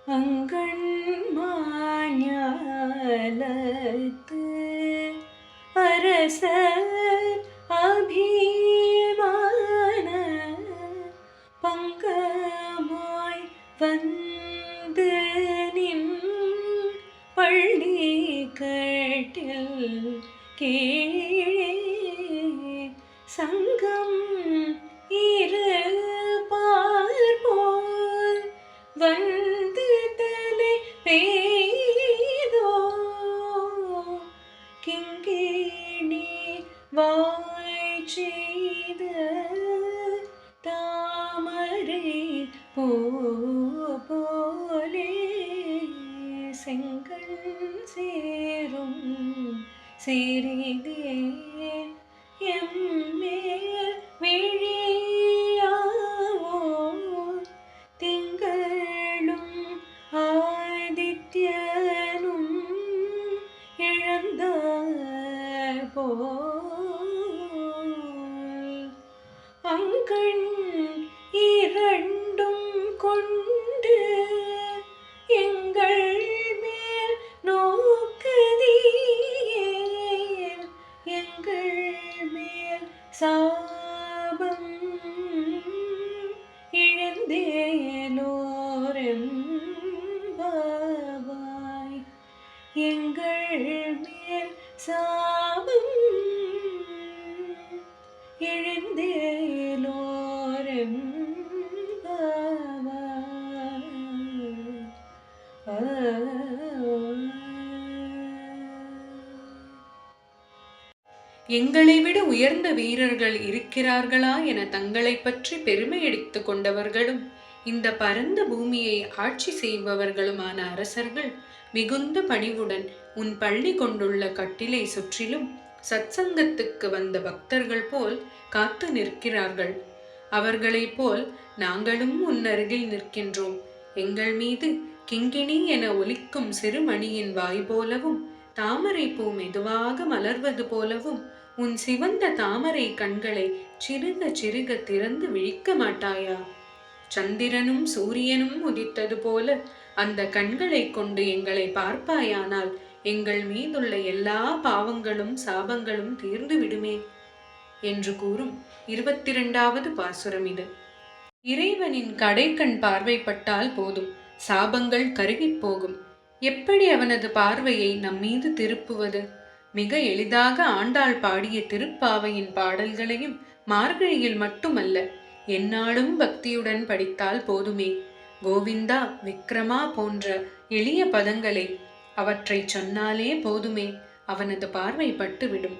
அங்கண்மாஞாலத்து அரசர் அபிமான பங்கமாய் வந்து நின் பள்ளி கட்டில் கீழே சங்கம் இரு பார்போல் வந்து தலை பெய்தோ கிங்கிணி வாய் செய்த தாமரை பூ போலே செங்கண் சேரும் சிறிதே எம்மேல் விழியாவோ திங்களும் ஆதித்யனும் இழந்தார் போல் அங்கண் இரண்டும் கொண்டு எங்கள் மேல் நோக்குதீர் எங்கள் மேல் சாபம் இழந்தேலோரெம்பாவாய் எங்கள் மேல் சாபம் எங்களை விட உயர்ந்த வீரர்கள் இருக்கிறார்களா என தங்களை பற்றி பெருமையடித்துக் கொண்டவர்களும் இந்த பரந்த பூமியை ஆட்சி செய்பவர்களுமான அரசர்கள் மிகுந்த பணிவுடன் உன் பள்ளி கொண்டுள்ள கட்டிலை சுற்றிலும் சத்சங்கத்துக்கு வந்த பக்தர்கள் போல் காத்து நிற்கிறார்கள். அவர்களைப் போல் நாங்களும் உன் அருகில் நிற்கின்றோம். எங்கள் மீது கிங்கிணி என ஒலிக்கும் சிறுமணியின் வாய் போலவும் தாமரை பூ மெதுவாக மலர்வது போலவும் உன் சிவந்த தாமரை கண்களை சிறுக சிறுக திறந்து விழிக்க மாட்டாயா? சந்திரனும் சூரியனும் உதித்தது போல அந்த கண்களை கொண்டு எங்களை பார்ப்பாயானால் எங்கள் மீதுள்ள எல்லா பாவங்களும் சாபங்களும் தீர்ந்து விடுமே என்று கூறும் 22வது பாசுரம் இது. இறைவனின் கடைக்கண் பார்வைப்பட்டால் போதும், சாபங்கள் கருகிப் போகும். எப்படி அவனது பார்வையை நம்மீது திருப்புவது? மிக எளிதாக ஆண்டாள் பாடிய திருப்பாவையின் பாடல்களையும் மார்கழியில் மட்டுமல்ல, எந்நாளும் பக்தியுடன் படித்தால் போதுமே. கோவிந்தா, விக்ரமா போன்ற எளிய பதங்களை அவற்றை சொன்னாலே போதுமே, அவனது பார்வை பட்டுவிடும்.